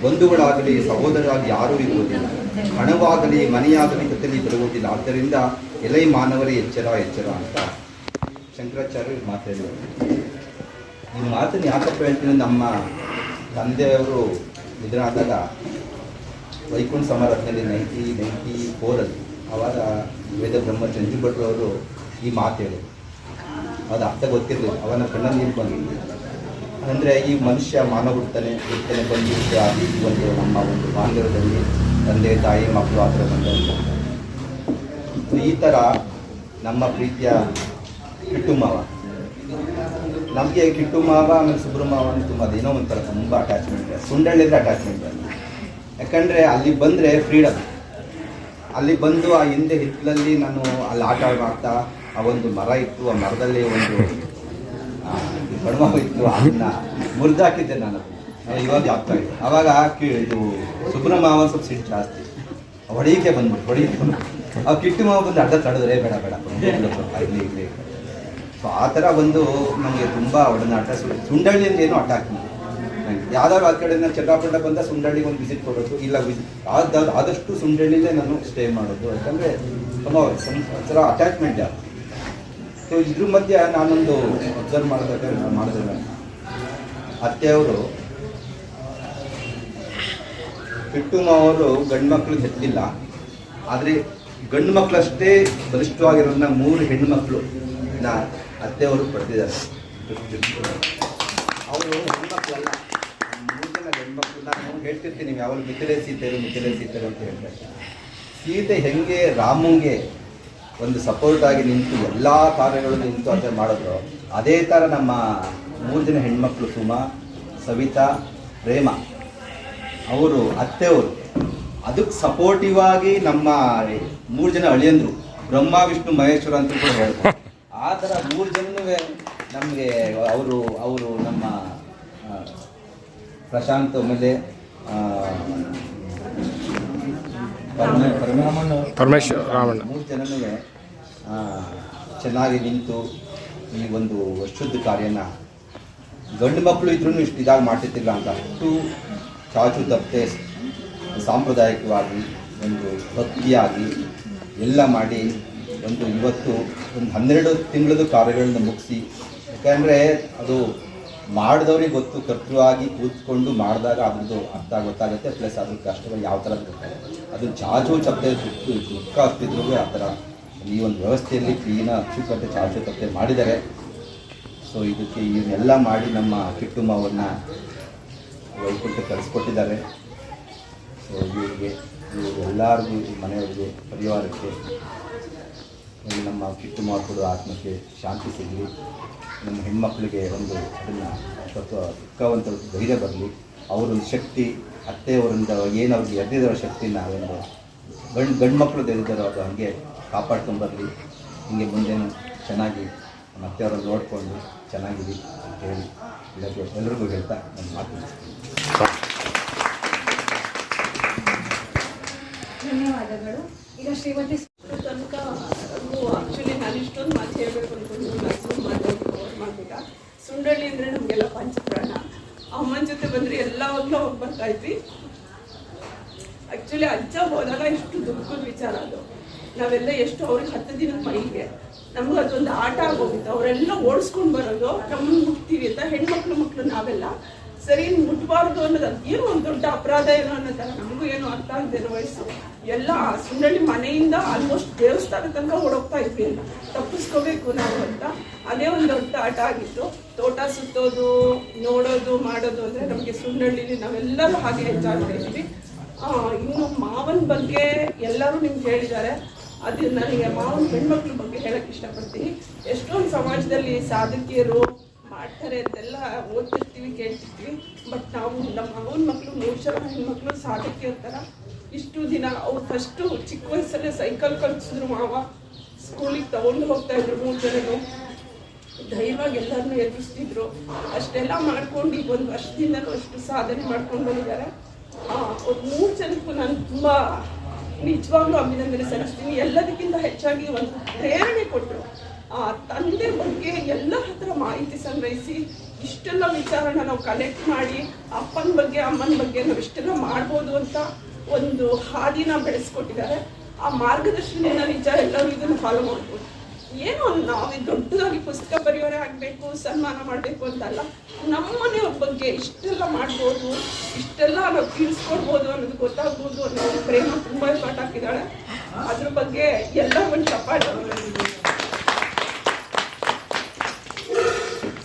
ಬಂಧುಗಳಾಗಲಿ ಸಹೋದರರಾಗಲಿ ಯಾರೂ ಇರುವುದಿಲ್ಲ, ಹಣವಾಗಲಿ ಮನೆಯಾಗಲಿ ಜೊತೆಯಲ್ಲಿ ಬರುವುದಿಲ್ಲ. ಆದ್ದರಿಂದ ಎಲೈ ಮಾನವರೇ ಎಚ್ಚರ ಅಂತ ಶಂಕರಾಚಾರ್ಯರು ಮಾತಾಡಿದರು. ಈ ಮಾತನ್ನು ಯಾಕಪ್ಪ ಹೇಳ್ತೀನಿ, ನಮ್ಮ ತಂದೆಯವರು ನಿಧನರಾದಾಗ ವೈಕುಂಠ ಸಮಾರಂಭದಲ್ಲಿ 1994 ಆವಾಗ ವೇದ ಬ್ರಹ್ಮ ಚಂಜು ಭಟ್ರವರು ಈ ಮಾತು ಹೇಳಿದರು. ಅದು ಅರ್ಥ ಗೊತ್ತಿರಲಿಲ್ಲ, ಅವನ ಕಣ್ಣಲ್ಲಿ ನೀರು ಬಂದಿಲ್ಲ. ಅಂದರೆ ಈ ಮನುಷ್ಯ ಮಾನವ ಹುಡ್ತಾನೆ ಬಂದಿದ್ದು ಆಗಿ ಒಂದು ನಮ್ಮ ಒಂದು ಬಾಂಧವ್ಯದಲ್ಲಿ ತಂದೆ ತಾಯಿ ಮಕ್ಕಳು ಆ ಥರ ಬಂದವರು. ಈ ಥರ ನಮ್ಮ ಪ್ರೀತಿಯ ಕಿಟ್ಟು ಮಾವ, ನಮಗೆ ಕಿಟ್ಟು ಮಾವ ಆಮೇಲೆ ಸುಬ್ರು ಮಾವ ಅಂತ ತುಂಬ ಅದೇನೋ ಒಂಥರ ತುಂಬ ಅಟ್ಯಾಚ್ಮೆಂಟ್ ಇದೆ. ಸುಂಡಳ್ಳಿದ್ರೆ ಅಟ್ಯಾಚ್ಮೆಂಟ್ ಇದೆ. ಯಾಕಂದರೆ ಅಲ್ಲಿ ಬಂದರೆ ಫ್ರೀಡಮ್. ಅಲ್ಲಿ ಬಂದು ಆ ಹಿಂದೆ ಹಿತ್ತಲಲ್ಲಿ ನಾನು ಅಲ್ಲಿ ಆಟ ಮಾಡ್ತಾ ಆ ಒಂದು ಮರ ಇತ್ತು, ಆ ಮರದಲ್ಲಿ ಒಂದು ಬಡವ ಇತ್ತು, ಅದನ್ನ ಮುರಿದಾಕಿದ್ದೆ ನಾನು. ಇವಾಗ ಆಗ್ತಾ ಇತ್ತು. ಆವಾಗ ಇದು ಸುಬ್ರ ಮಾವ ಸ್ವಲ್ಪ ಸಿಟ್ಟು ಜಾಸ್ತಿ, ಹೊಡಿಕೆ ಬಂದ್ಬಿಟ್ಟು ಆ ಕಿಟ್ಟು ಮಾವ ಬಂದು ಅಡ್ಡ ತಡೆದ್ರೆ ಬೇಡ ಇಲ್ಲಿ. ಸೊ ಆ ಥರ ಬಂದು ನನಗೆ ತುಂಬ ಒಡನಾಟ. ಸುಂಡಳ್ಳಿ ಅಂದ್ರೆ ಏನೋ ಅಟ್ಯಾಕ್ ಮಾಡಿ ಯಾವ್ದಾದ್ರು ಆ ಕಡೆಯಿಂದ ಚಟಾಪಟ ಬಂದ ಸುಂಡಳ್ಳಿಗೆ ಒಂದು ವಿಸಿಟ್ ಕೊಡೋದು, ಇಲ್ಲ ಆದಷ್ಟು ಸುಂಡಳ್ಳಿಲೇ ನಾನು ಸ್ಟೇ ಮಾಡೋದು. ಯಾಕಂದರೆ ಒಂಥರ ಅಟ್ಯಾಚ್ಮೆಂಟ್ ಯಾರು. ಸೊ ಇದ್ರ ಮಧ್ಯೆ ನಾನೊಂದು ಅಬ್ಸರ್ವ್ ಮಾಡಿದ್ರೆ ಅತ್ತೆಯವರು ಕಿಟ್ಟು ಮಾವರು ಗಂಡು ಮಕ್ಕಳು ಹೆತ್ತಿಲ್ಲ, ಆದರೆ ಗಂಡು ಮಕ್ಕಳಷ್ಟೇ ಬಲಿಷ್ಠವಾಗಿರೋದನ್ನ 3 ಹೆಣ್ಣು ಮಕ್ಕಳು ಅತ್ತೆಯವರು ಪಡೆದಿದ್ದಾರೆ. ಅವರು ಹೆಣ್ಮಕ್ಳಲ್ಲ, 3 ಜನ ಗಂಡು ಮಕ್ಕಳು. ನಾನು ಹೇಳ್ತಿರ್ತೀನಿ ನೀವು ಯಾವಾಗ ಮಿಥಿಲೆ ಸೀತೆರು ಅಂತ ಹೇಳ್ತಾರೆ. ಸೀತೆ ಹೆಂಗೆ ರಾಮಂಗೆ ಒಂದು ಸಪೋರ್ಟ್ ಆಗಿ ನಿಂತು ಎಲ್ಲ ಕಾರ್ಯಗಳನ್ನು ನಿಂತು ಅಂತ ಮಾಡಿದ್ರು, ಅದೇ ಥರ ನಮ್ಮ 3 ಜನ ಹೆಣ್ಮಕ್ಳು ಸುಮಾ, ಸವಿತಾ, ಪ್ರೇಮ ಅವರು ಅತ್ತೆಯವರು ಅದಕ್ಕೆ ಸಪೋರ್ಟಿವ್ ಆಗಿ ನಮ್ಮ 3 ಜನ ಅಳಿಯಂದ್ರು ಬ್ರಹ್ಮ ವಿಷ್ಣು ಮಹೇಶ್ವರ ಅಂತ ಕೂಡ ಹೇಳ್ತಾರೆ. ಆ ಥರ 3 ಜನನೂ ನಮಗೆ ಅವರು ನಮ್ಮ ಪ್ರಶಾಂತ್ ಆಮೇಲೆ ಪರಮೇಶ್ವರ ರಾಮಣ್ಣ 3 ಜನನೂ ಚೆನ್ನಾಗಿ ನಿಂತು ಈ ಒಂದು ವರ್ಷದ ಕಾರ್ಯನ ಗಂಡು ಮಕ್ಕಳು ಇದ್ರೂ ಇಷ್ಟು ಇದಾಗಿ ಮಾಡ್ತಿರ್ತಿಲ್ಲ ಅಂತ ಅಷ್ಟು ಚಾಚು ತಪ್ಪದೆ ಸಾಂಪ್ರದಾಯಿಕವಾಗಿ ಒಂದು ಭಕ್ತಿಯಾಗಿ ಎಲ್ಲ ಮಾಡಿ ಇವತ್ತು ಒಂದು 12 ತಿಂಗಳದ್ದು ಕಾರ್ಯಗಳನ್ನ ಮುಗಿಸಿ. ಯಾಕಂದರೆ ಅದು ಮಾಡಿದವ್ರಿಗೆ ಗೊತ್ತು, ಕರ್ತೃವಾಗಿ ಕೂತ್ಕೊಂಡು ಮಾಡಿದಾಗ ಅದ್ರದ್ದು ಅರ್ಥ ಗೊತ್ತಾಗುತ್ತೆ. ಪ್ಲಸ್ ಅದ್ರ ಕಷ್ಟಗಳು ಯಾವ ಥರ ಗೊತ್ತಾಗುತ್ತೆ. ಅದು ಚಾಚು ತಪ್ಪದೆ ದುಃಖ ಆಗ್ತಿದ್ರು ಆ ಥರ ಈ ಒಂದು ವ್ಯವಸ್ಥೆಯಲ್ಲಿ ಕ್ಲೀನ ಅಚ್ಚುಕಟ್ಟೆ ಚಾಚು ತಪ್ಪದೆ ಮಾಡಿದ್ದಾರೆ. ಸೊ ಇದಕ್ಕೆ ಇವನ್ನೆಲ್ಲ ಮಾಡಿ ನಮ್ಮ ಕಿಟ್ಟು ಮಾವನ್ನ ವೈಕುಂಠ ಕಳಿಸ್ಕೊಟ್ಟಿದ್ದಾರೆ. ಸೊ ಎಲ್ಲರಿಗೂ ಮನೆಯವರಿಗೆ, ಪರಿವಾರಕ್ಕೆ, ನಮ್ಮ ಕಿಟ್ಟು ಮಾವ ಕೊಡೋ ಆತ್ಮಕ್ಕೆ ಶಾಂತಿ ಸಿಗಲಿ. ನಮ್ಮ ಹೆಣ್ಮಕ್ಳಿಗೆ ಒಂದು ಅದನ್ನು ಸ್ವಲ್ಪ ದುಃಖವಂತ ಧೈರ್ಯ ಬರಲಿ. ಅವರೊಂದು ಶಕ್ತಿ ಅತ್ತೆಯವರಿಂದ ಏನು ಅವ್ರಿಗೆ ಎದ್ದಿರೋ ಶಕ್ತಿನ ಒಂದು ಗಂಡು ಮಕ್ಕಳು ಎದ್ದಿದ್ದಾರೋ ಅದು ಹಾಗೆ ಕಾಪಾಡ್ಕೊಂಬರಲಿ. ಹೀಗೆ ಮುಂದೆ ಚೆನ್ನಾಗಿ ನಮ್ಮ ಅತ್ತೆಯವರನ್ನು ನೋಡಿಕೊಂಡು ಚೆನ್ನಾಗಿರಿ ಅಂತ ಹೇಳಿ ಇದಕ್ಕೆ ಎಲ್ರಿಗೂ ಹೇಳ್ತಾ ನಾನು ಮಾತನಾಡ್ತೀನಿ. ಧನ್ಯವಾದಗಳು. ಈಗ ಶ್ರೀಮತಿ ತನಕ ಆ್ಯಕ್ಚುಲಿ ನಾನು ಇಷ್ಟೊಂದು ಮಾತು ಹೇಳಬೇಕು ಅಂದ್ಕೊಂಡು ಮ್ಯಾಕ್ಸಿಮಮ್ ಮಾಡ್ಬಿಟ್ಟ. ಸುಂಡಳ್ಳಿ ಅಂದರೆ ನಮಗೆಲ್ಲ ಪಂಚಪ್ರಾಣ. ಅಮ್ಮನ ಜೊತೆ ಬಂದರೆ ಎಲ್ಲವಾಗಲೂ ಹೋಗಿ ಬರ್ತಾಯಿದ್ವಿ. ಆ್ಯಕ್ಚುಲಿ ಅಜ್ಜ ಹೋದಾಗ ಇಷ್ಟು ದುಃಖದ ವಿಚಾರ ಅದು. ನಾವೆಲ್ಲ ಎಷ್ಟು ಅವ್ರಿಗೆ 10 ದಿನದ ಮೈಗೆ ನಮ್ಗೆ ಅದೊಂದು ಆಟ ಆಗೋಗಿತ್ತು. ಅವರೆಲ್ಲ ಓಡಿಸ್ಕೊಂಡು ಬರೋದು, ನಮ್ಮನ್ನು ಮುಟ್ತೀವಿ ಅಂತ ಹೆಣ್ಮಕ್ಳು ನಾವೆಲ್ಲ ಸರಿ ಮುಟ್ಬಾರ್ದು ಅನ್ನೋದು ಏನೋ ಒಂದು ದೊಡ್ಡ ಅಪರಾಧ ಏನೋ ಅನ್ನೋ ಥರ ನಮಗೂ ಏನೋ ಅರ್ಥ ಆಗದೇನೋ ವಯಸ್ಸು. ಎಲ್ಲ ಸುಂಡಳ್ಳಿ ಮನೆಯಿಂದ ಆಲ್ಮೋಸ್ಟ್ ದೇವಸ್ಥಾನ ತನಕ ಓಡೋಗ್ತಾ ಇದ್ವಿ, ತಪ್ಪಿಸ್ಕೋಬೇಕು ನಾವು ಅಂತ. ಅದೇ ಒಂದು ದೊಡ್ಡ ಆಟ ಆಗಿತ್ತು. ತೋಟ ಸುತ್ತೋದು, ನೋಡೋದು, ಮಾಡೋದು ಅಂದರೆ ನಮಗೆ ಸುಂಡಳ್ಳಿಲಿ ನಾವೆಲ್ಲರೂ ಹಾಗೆ ಎಂಜಾಯ್ ಮಾಡಿದ್ವಿ. ಇನ್ನು ಮಾವನ ಬಗ್ಗೆ ಎಲ್ಲರೂ ನಿಮ್ಗೆ ಹೇಳಿದ್ದಾರೆ. ಅದು ನನಗೆ ಮಾವನ ಹೆಣ್ಮಕ್ಳ ಬಗ್ಗೆ ಹೇಳಕ್ಕೆ ಇಷ್ಟಪಡ್ತೀನಿ. ಎಷ್ಟೊಂದು ಸಮಾಜದಲ್ಲಿ ಸಾಧಕಿಯರು ಮಾಡ್ತಾರೆ ಅಂತೆಲ್ಲ ಓದ್ತಿರ್ತೀವಿ, ಕೇಳ್ತಿರ್ತೀವಿ. ಬಟ್ ನಾವು ನಮ್ಮ ಮಾವನ ಮಕ್ಕಳು 3 ಜನ ಹೆಣ್ಮಕ್ಳು ಸಾಧಕಿಯರ ಥರ ಇಷ್ಟು ದಿನ ಅವ್ರು ಫಸ್ಟು ಚಿಕ್ಕ ವಯಸ್ಸಲ್ಲೇ ಸೈಕಲ್ ಕಲಿಸಿದ್ರು. ಮಾವ ಸ್ಕೂಲಿಗೆ ತೊಗೊಂಡು ಹೋಗ್ತಾಯಿದ್ರು. 3 ಜನನು ಧೈರ್ಯವಾಗಿ ಎಲ್ಲರನ್ನೂ ಎದುರಿಸ್ತಿದ್ರು. ಅಷ್ಟೆಲ್ಲ ಮಾಡ್ಕೊಂಡು ಈಗ 1 ವರ್ಷದಿಂದಲೂ ಅಷ್ಟು ಸಾಧನೆ ಮಾಡ್ಕೊಂಡು ಬಂದಿದ್ದಾರೆ. ಅವ್ರು 3 ಜನಕ್ಕೂ ನಾನು ತುಂಬ ನಿಜವಾಗ್ಲೂ ಅಭಿನಂದನೆ ಸಲ್ಲಿಸ್ತೀನಿ. ಎಲ್ಲದಕ್ಕಿಂತ ಹೆಚ್ಚಾಗಿ ಒಂದು ಪ್ರೇರಣೆ ಕೊಟ್ಟರು. ತಂದೆ ಬಗ್ಗೆ ಎಲ್ಲ ಹತ್ರ ಮಾಹಿತಿ ಸಂಗ್ರಹಿಸಿ ಇಷ್ಟೆಲ್ಲ ವಿಚಾರನ ನಾವು ಕಲೆಕ್ಟ್ ಮಾಡಿ ಅಪ್ಪನ ಬಗ್ಗೆ ಅಮ್ಮನ ಬಗ್ಗೆ ನಾವು ಇಷ್ಟೆಲ್ಲ ಮಾಡ್ಬೋದು ಅಂತ ಒಂದು ಹಾದಿನ ಬೆಳೆಸ್ಕೊಟ್ಟಿದ್ದಾರೆ. ಆ ಮಾರ್ಗದರ್ಶನದಿಂದ ನಿಜ ಎಲ್ಲರೂ ಇದನ್ನು ಫಾಲೋ ಮಾಡ್ಬೋದು. ಏನೋ ನಾವು ದೊಡ್ಡದಾಗಿ ಪುಸ್ತಕ ಬರೆಯೋರೇ ಆಗಬೇಕು, ಸನ್ಮಾನ ಮಾಡಬೇಕು ಅಂತಲ್ಲ, ನಮ್ಮ ಮನೆಯವ್ರ ಬಗ್ಗೆ ಇಷ್ಟೆಲ್ಲ ಮಾಡ್ಬೋದು, ಇಷ್ಟೆಲ್ಲ ನಾವು ತಿಳಿಸ್ಕೊಡ್ಬೋದು ಅನ್ನೋದು ಗೊತ್ತಾಗ್ಬೋದು ಅನ್ನೋದು ಪ್ರೇಮ ತುಂಬ ಎಫರ್ಟ್ ಹಾಕಿದ್ದಾಳೆ. ಅದ್ರ ಬಗ್ಗೆ ಎಲ್ಲ ಒಂದು ಚಪ್ಪಾಳೆ.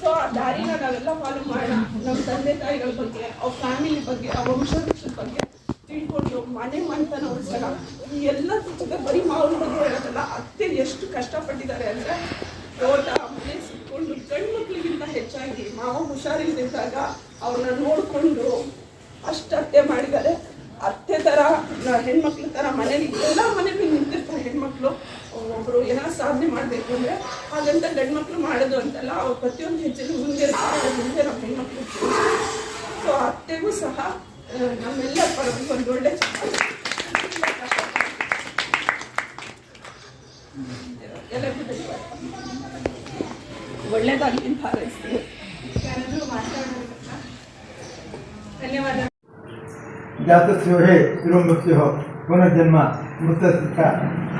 ಸೊ ಆ ದಾರಿನ ನಾವೆಲ್ಲ ಫಾಲೋ ಮಾಡೋಣ. ನಮ್ಮ ತಂದೆ ತಾಯಿಗಳ ಬಗ್ಗೆ, ಅವ್ರ ಫ್ಯಾಮಿಲಿ ಬಗ್ಗೆ, ಅವ್ರ ವಂಶವೃಕ್ಷದ ಬಗ್ಗೆ ತಿಳ್ಕೊಂಡು ಮನೆ ಮನೆತನ ಉಳಿಸೋಣ. ಎಲ್ಲದ್ರ ಜೊತೆ ಬರೀ ಮಾವನ ಬಗ್ಗೆ ಹೇಳೋದಲ್ಲ, ಅತ್ತೆ ಎಷ್ಟು ಕಷ್ಟಪಟ್ಟಿದ್ದಾರೆ ಅಂದರೆ ತೋಟ ಮನೆ ಸಿಕ್ಕೊಂಡು ಗಂಡು ಮಕ್ಕಳಿಗಿಂತ ಹೆಚ್ಚಾಗಿ ಮಾವ ಹುಷಾರಿಲ್ದಿದ್ದಾಗ ಅವ್ರನ್ನ ನೋಡಿಕೊಂಡು ಅಷ್ಟು ಅತ್ತೆ ಮಾಡಿದ್ದಾರೆ. ಅತ್ತೆ ಥರ ಹೆಣ್ಮಕ್ಳ ಥರ ಮನೇಲಿ ಎಲ್ಲ ಮನೇಲಿ ನಿಂತಿರ್ತಾರೆ ಹೆಣ್ಮಕ್ಳು. ಒಬ್ಬರು ಏನಾದ್ರು ಸಾಧನೆ ಮಾಡಬೇಕು ಅಂದರೆ ಹಾಗಂತ ಗಂಡು ಮಕ್ಕಳು ಮಾಡೋದು ಅಂತಲ್ಲ, ಅವ್ರು ಪ್ರತಿಯೊಂದು ಹೆಜ್ಜೆಲು ಮುಂದೆ ಇರ್ತಾರೆ, ಮುಂದೆ ನಮ್ಮ ಹೆಣ್ಮಕ್ಳು. ಸೊ ಅತ್ತೆಗೂ ಸಹ ನಮ್ಮೆಲ್ಲ ಪರವಾಗಿ ಒಂದು ಒಳ್ಳೆ ಎಲ್ಲರಿಗೂ ಧನ್ಯವಾದ. ಒಳ್ಳೆಯದಾಗಿ ಅಂತ ಹಾರೈಸ್ತೀನಿ. ಯಾರಾದರೂ ಮಾತಾಡೋದಕ್ಕ ಧನ್ಯವಾದ. ಜಾತಸ್ಯೋಹೇ ತಿರುಮೃತ್ಯು ಪುನರ್ಜನ್ಮ ಮೃತಸ್ಥ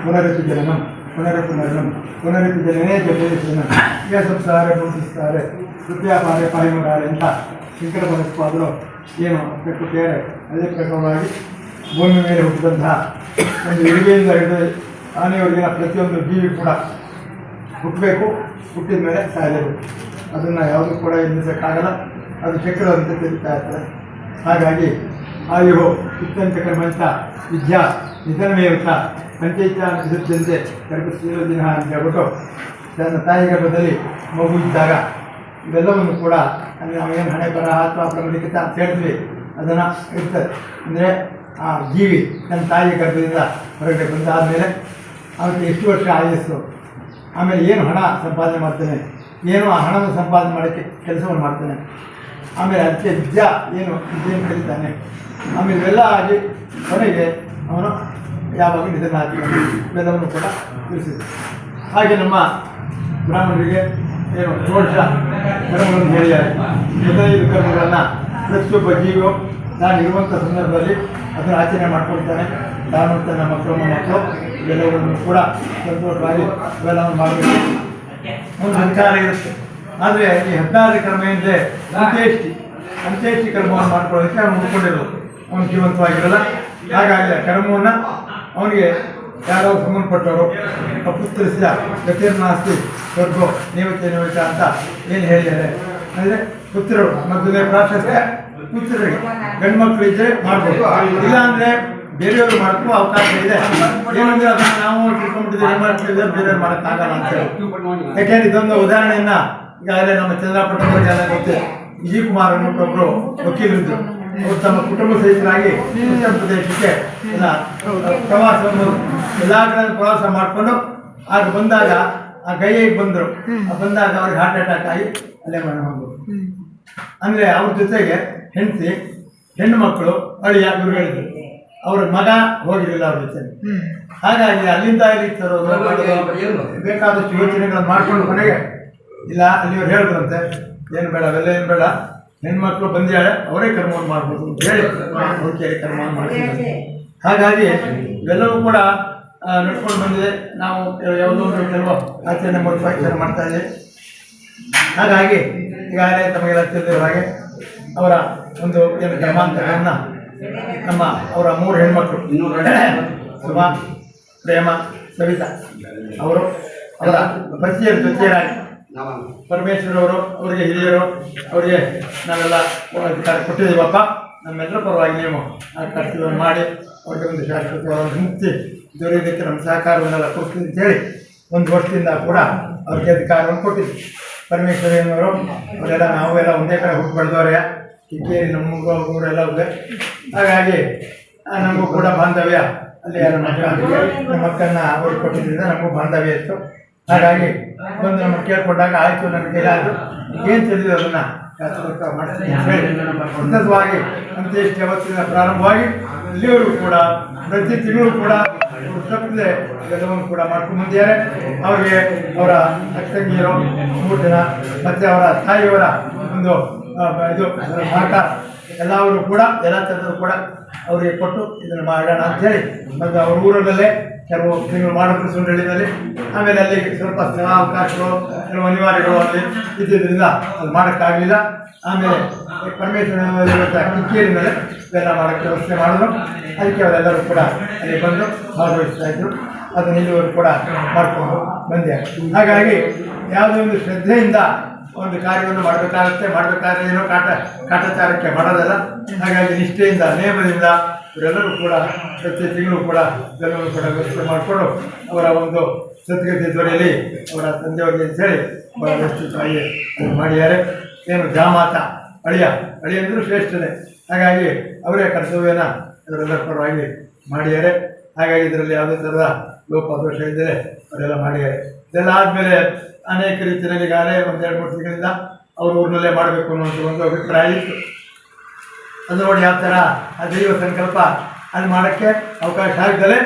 ಪುನರಪಿ ಜನನಂ ಪುನರಪಿ ಮರಣಂ ಪುನರಪಿ ಜನನೇ ಜನ ಈಗ ಸಂಸಾರ ಬೋಧಿಸ್ತಾರೆ ಕೃಪಯಾ ಪಾರೆ ಪಾಯಿ ಮುರಾರೆ ಅಂತ ಶಂಕರ ಮನಸ್ಪಾದರು ಏನು ಕೊಟ್ಟಿದ್ದಾರೆ. ಅದೇ ಪ್ರಕಾರವಾಗಿ ಭೂಮಿ ಮೇಲೆ ಹುಟ್ಟಿದಂತಹ ಒಂದು ಇರುವೆಯಿಂದ ಹಿಡಿದು ಆನೆಯವರೆಗಿನ ಪ್ರತಿಯೊಂದು ಜೀವಿ ಕೂಡ ಹುಟ್ಟಬೇಕು, ಹುಟ್ಟಿದ ಮೇಲೆ ಸಾಯಲೇಬೇಕು. ಅದನ್ನು ಯಾವುದೂ ಕೂಡ ಎನ್ನಿಸೋಕ್ಕಾಗಲ್ಲ. ಅದು ಚಕ್ರದಂತೆ ತಿರುಗ್ತಾ ಇರ್ತಾರೆ. ಹಾಗಾಗಿ ಆಯು ಇತ್ತಂತ ಕರ್ಮಂತ ವಿದ್ಯಾ ನಿಧನಮೇವಂತ ಪಂಚೈತ ನಿರುದ್ದಂತೆ ಗರ್ಭಸ್ಥಿರ ದಿನ ಅಂತ ಹೇಳ್ಬಿಟ್ಟು ತನ್ನ ತಾಯಿ ಗರ್ಭದಲ್ಲಿ ಮಗು ಇದ್ದಾಗ ಇವೆಲ್ಲವನ್ನು ಕೂಡ ನಾವೇನು ಹಣೆ ಬರಹ ಅಥವಾ ಪ್ರಬಲಿಕತ ಅಂತ ಹೇಳ್ತೀವಿ ಅದನ್ನು ಇರ್ತದೆ. ಅಂದರೆ ಆ ಜೀವಿ ತನ್ನ ತಾಯಿ ಗರ್ಭದಿಂದ ಹೊರಗಡೆ ಬಂದಾದಮೇಲೆ ಅವನಿಗೆ ಎಷ್ಟು ವರ್ಷ ಆಯಸ್ಸು, ಆಮೇಲೆ ಏನು ಹಣ ಸಂಪಾದನೆ ಮಾಡ್ತಾನೆ, ಏನು ಆ ಹಣವನ್ನು ಸಂಪಾದನೆ ಮಾಡೋಕ್ಕೆ ಕೆಲಸವನ್ನು ಮಾಡ್ತಾನೆ, ಆಮೇಲೆ ಅದಕ್ಕೆ ವಿದ್ಯಾ ವಿದ್ಯೆಯನ್ನು ಕಲಿತಾನೆ, ಆಮೇಲೆ ಇವೆಲ್ಲ ಆಗಿ ಕೊನೆಗೆ ಅವನು ಯಾವಾಗ ನಿಧನ ಆಗ್ತಾನೆ ಇವೆಲ್ಲವನ್ನು ಕೂಡ ತಿಳಿಸಿದೆ. ಹಾಗೆ ನಮ್ಮ ಬ್ರಾಹ್ಮಣರಿಗೆ ಷೋಡಶ ಕರ್ಮಗಳನ್ನು ಹೇಳಿದ್ದಾರೆ. 15 ಕರ್ಮಗಳನ್ನು ಪ್ರತಿಯೊಬ್ಬ ಜೀವಿಯು ನಾನಿರುವಂಥ ಸಂದರ್ಭದಲ್ಲಿ ಅದನ್ನು ಆಚರಣೆ ಮಾಡ್ಕೊಳ್ತಾನೆ. ನಾನು ತನ್ನ ಮಕ್ಕಳು ಇವೆಲ್ಲವನ್ನು ಕೂಡ ಸಂತೋಷವಾಗಿ ಇವೆಲ್ಲವನ್ನು ಮಾಡಬೇಕು. ಒಂದು ಸಂಚಾರ ಇರುತ್ತೆ. ಆದರೆ ಈ 16 ಕರ್ಮ ಏನಿದೆ ಅಂತ್ಯೇಷ್ಟಿ ಕರ್ಮವನ್ನು ಮಾಡ್ಕೊಳ್ಳೋದಕ್ಕೆ ಅವನು ಹುಡ್ಕೊಂಡಿರೋದು. ಅವನು ಜೀವಂತವಾಗಿರಲ್ಲ. ಹಾಗಾಗಿ ಆ ಕರ್ಮವನ್ನು ಅವನಿಗೆ ಯಾರೋ ಸಂಬಂಧಪಟ್ಟವರು ಪುತ್ರಿಸಿದ ಗತಿರ್ನಾಸ್ತಿ ಸ್ವರ್ಗೋ ನೈವೇದ್ಯ ಅಂತ ಏನು ಹೇಳಿದ್ದಾರೆ ಅಂದರೆ ಪುತ್ರರು ಮದುವೆ ಪ್ರಾಶಸ್ತ್ಯ ಪುತ್ರರಿಗೆ ಗಂಡು ಮಕ್ಕಳು ಇದ್ದರೆ ಮಾಡ್ಬೋದು, ಇಲ್ಲ ಅಂದರೆ ಬೇರೆಯವರು ಮಾಡೋಕ್ಕೂ ಅವಕಾಶ ಇದೆ. ಏನಂದರೆ ಅದನ್ನು ನಾವು ತಿಳ್ಕೊಂಡ್ಬಿಟ್ಟಿದ್ದೀವಿ, ಹೆಣ್ಮಕ್ಳಿದ್ರೆ ಬೇರೆಯವ್ರು ಮಾಡೋಕ್ಕಾಗಲ್ಲ ಅಂತೇಳಿ. ಯಾಕೆಂದರೆ ಇದೊಂದು ಉದಾಹರಣೆಯನ್ನು ಈಗಾಗಲೇ ನಮ್ಮ ಚಂದ್ರಪಟ್ಟಣದಲ್ಲಿ ಗೊತ್ತಿದೆ. ವಿಜಯ್ ಕುಮಾರ್ ಅನ್ನೋಟೊಬ್ಬರು ವಕೀಲರಿದ್ದರು. ಅವರು ತಮ್ಮ ಕುಟುಂಬ ಸಹಿತರಾಗಿ ಉತ್ತರ ಪ್ರದೇಶಕ್ಕೆ ಎಲ್ಲ ಪ್ರವಾಸವನ್ನು ಎಲ್ಲ ಕಡೆ ಪ್ರವಾಸ ಮಾಡಿಕೊಂಡು ಆಗ ಬಂದಾಗ ಆ ಗೈಗೆ ಬಂದರು. ಬಂದಾಗ ಅವ್ರಿಗೆ ಹಾರ್ಟ್ ಅಟ್ಯಾಕ್ ಆಗಿ ಅಲ್ಲೇ ಮನೆ ಹೋಗ್ಬೋದು. ಅಂದರೆ ಅವ್ರ ಜೊತೆಗೆ ಹೆಂಡತಿ, ಹೆಣ್ಣು ಮಕ್ಕಳು, ಅಳಿಯ ಇವ್ರುಗಳಿದ್ರು. ಅವ್ರ ಮಗ ಹೋಗಿರಲಿಲ್ಲ ಅವ್ರ ಜೊತೆ. ಹಾಗಾಗಿ ಅಲ್ಲಿಂದ ಇಲ್ಲಿ ತರೋದು ಬೇಕಾದಷ್ಟು ಯೋಚನೆಗಳನ್ನು ಮಾಡ್ಕೊಂಡು ಕೊನೆಗೆ ಇಲ್ಲ ಅಲ್ಲಿಯವ್ರು ಹೇಳಿದ್ರಂತೆ ಏನು ಬೇಡ ಅವೆಲ್ಲ ಏನು ಬೇಡ, ಹೆಣ್ಮಕ್ಳು ಬಂದಿದ್ದಾಳೆ ಅವರೇ ಕರ್ಮವನ್ನು ಮಾಡ್ಬೋದು ಅಂತ ಹೇಳಿ ಅವ್ರಿಗೆ ಕರ್ಮವನ್ನು ಮಾಡ್ತಿದ್ದಾರೆ. ಹಾಗಾಗಿ ಇವೆಲ್ಲವೂ ಕೂಡ ನಡ್ಕೊಂಡು ಬಂದಿದೆ. ನಾವು ಯಾವುದೋ ಒಂದು ಕೆಲವು ಆಚರಣೆ ಮೂಲಕ ಆಚರಣೆ ಮಾಡ್ತಾ ಇದ್ದೀವಿ. ಹಾಗಾಗಿ ಈಗಾಗಲೇ ತಮಗೆಲ್ಲ ತಿಳಿದಿರುವ ಹಾಗೆ ಅವರ ಒಂದು ಏನು ಕರ್ಮಾಂತರವನ್ನು ಅವರ 3 ಹೆಣ್ಮಕ್ಳು ಸುಮಾ, ಪ್ರೇಮ, ಸವಿತಾ ಅವರು ಅವರ ಪತಿಯರ ಜೊತೆಯಾಗಿ ಪರಮೇಶ್ವರವರು ಅವರಿಗೆ ಹಿರಿಯರು, ಅವರಿಗೆ ನಾವೆಲ್ಲ ಅಧಿಕಾರ ಕೊಟ್ಟಿದ್ದೀವಪ್ಪ, ನಮ್ಮೆಲ್ಲರ ಪರವಾಗಿ ನೀವು ಆ ಕರ್ತವ್ಯವನ್ನು ಮಾಡಿ ಅವ್ರಿಗೆ ಒಂದು ಶಾಶ್ವತವಾದ ಮುಕ್ತಿ ದೊರೆಯೋದಕ್ಕೆ ನಮ್ಮ ಸಹಕಾರವನ್ನೆಲ್ಲ ಕೊಡ್ತೀನಿ ಅಂತೇಳಿ 1 ವರ್ಷದಿಂದ ಕೂಡ ಅವ್ರಿಗೆ ಅಧಿಕಾರವನ್ನು ಕೊಟ್ಟಿದ್ವಿ. ಪರಮೇಶ್ವರಿಯವರು ಅವರೆಲ್ಲ ನಾವೆಲ್ಲ ಒಂದೇ ಕಡೆ ಹುಟ್ಟು ಬೆಳೆದವ್ರೆ, ಕಿಕ್ಕೇರಿ ನಮ್ಮ ಊರೆಲ್ಲ ಇದೆ. ಹಾಗಾಗಿ ನಮಗೂ ಕೂಡ ಬಾಂಧವ್ಯ ಅಲ್ಲಿ ನಮ್ಮ ಅಕ್ಕನ್ನ ಅವ್ರಿಗೆ ಕೊಟ್ಟಿದ್ದರಿಂದ ನಮಗೂ ಬಾಂಧವ್ಯ ಇತ್ತು. ಹಾಗಾಗಿ ಬಂದು ನಮ್ಮನ್ನು ಕೇಳ್ಕೊಂಡಾಗ ಆಯಿತು, ನನಗೆ ಯಾರು ಏನು ತಿಳಿದಿದೆ ಅದನ್ನು ಮಾಡ್ತೀನಿ ಅಂತ ಹೇಳಿ ಉನ್ನತವಾಗಿ ಅಂತ್ಯೇಷ್ಟಿ ಅವತ್ತಿನ ಪ್ರಾರಂಭವಾಗಿ ಇಲ್ಲಿಯವರು ಕೂಡ ಪ್ರತಿ ತಿಂಗಳು ಕೂಡ ತಪ್ಪದೆ ಎಲ್ಲವನ್ನು ಕೂಡ ಮಾಡ್ಕೊಂಡು ಬಂದಿದ್ದಾರೆ. ಅವರಿಗೆ ಅವರ ಅಕ್ಕಂಗಿಯರು 3 ಜನ ಮತ್ತು ಅವರ ತಾಯಿಯವರ ಒಂದು ಇದು ಸಹಕಾರ ಎಲ್ಲವರು ಕೂಡ ಎಲ್ಲ ಥರದ್ದು ಕೂಡ ಅವರಿಗೆ ಕೊಟ್ಟು ಇದನ್ನು ಮಾಡೋಣ ಅಂಥೇಳಿ ಮತ್ತು ಅವ್ರ ಊರಲ್ಲೇ ಕೆಲವು ತಿಂಗಳು ಮಾಡಿದ್ರು ಸುಂಡಳ್ಳಿನಲ್ಲಿ. ಆಮೇಲೆ ಅಲ್ಲಿ ಸ್ವಲ್ಪ ಅವಕಾಶಗಳು ಕೆಲವು ಅನಿವಾರ್ಯಗಳು ಅಲ್ಲಿ ಇದ್ದಿದ್ದರಿಂದ ಅದು ಮಾಡೋಕ್ಕಾಗಲಿಲ್ಲ. ಆಮೇಲೆ ಪರಮೇಶ್ವರ ಕಿಕ್ಕೇರಿ ಮೇಲೆ ಇವೆಲ್ಲ ಮಾಡೋಕ್ಕೆ ವ್ಯವಸ್ಥೆ ಮಾಡಿದ್ರು. ಅದಕ್ಕೆ ಅವರೆಲ್ಲರೂ ಕೂಡ ಅಲ್ಲಿ ಬಂದು ಭಾಗವಹಿಸ್ತಾ ಇದ್ರು. ಅದನ್ನು ಇಲ್ಲಿವರು ಕೂಡ ಮಾಡಿಕೊಂಡು ಬಂದೆ. ಹಾಗಾಗಿ ಯಾವುದೋ ಒಂದು ಶ್ರದ್ಧೆಯಿಂದ ಒಂದು ಕಾರ್ಯವನ್ನು ಮಾಡಬೇಕಾಗುತ್ತೆ. ಮಾಡಬೇಕಾದ್ರೆ ಏನೋ ಕಾಟಾಚಾರಕ್ಕೆ ಮಾಡೋದಲ್ಲ. ಹಾಗಾಗಿ ನಿಷ್ಠೆಯಿಂದ ನಿಯಮದಿಂದ ಇವರೆಲ್ಲರೂ ಕೂಡ ಪ್ರತಿ ತಿಂಗಳು ಕೂಡ ಎಲ್ಲರೂ ಕೂಡ ವ್ಯವಸ್ಥೆ ಮಾಡಿಕೊಂಡು ಅವರ ಒಂದು ಸದ್ಗತಿ ದೊರೆಯಲಿ ಅವರ ತಂದೆಯವರಿಗೆ ಅಂತೇಳಿ ಬಹಳ ವ್ಯವಸ್ಥಿತವಾಗಿ ಅದನ್ನು ಮಾಡಿದ್ದಾರೆ. ಏನು ಜಾಮಾತ ಅಳಿಯ ಅಂದರೂ ಶ್ರೇಷ್ಠನೇ. ಹಾಗಾಗಿ ಅವರೇ ಕರ್ತವ್ಯನ ಇವರೆಲ್ಲರ ಪರವಾಗಿ ಮಾಡಿದ್ದಾರೆ. ಹಾಗಾಗಿ ಇದರಲ್ಲಿ ಯಾವುದೇ ಥರದ ಲೋಪದೋಷ ಇದ್ದರೆ ಅವರೆಲ್ಲ ಮಾಡಿದ್ದಾರೆ. ಇದೆಲ್ಲ ಆದಮೇಲೆ ಅನೇಕ ರೀತಿಯಲ್ಲಿ ಈಗಾಗಲೇ ಒಂದು 2-3 ತಿಂಗಳಿಂದ ಅವ್ರ ಊರಿನಲ್ಲೇ ಮಾಡಬೇಕು ಅನ್ನುವಂಥ ಒಂದು ಅಭಿಪ್ರಾಯ ಇತ್ತು. ಅದು ನೋಡಿ ಯಾವ ಥರ ಆ ದೈವ ಸಂಕಲ್ಪ ಅದು ಮಾಡೋಕ್ಕೆ ಅವಕಾಶ ಆಗಿದ್ದರೆ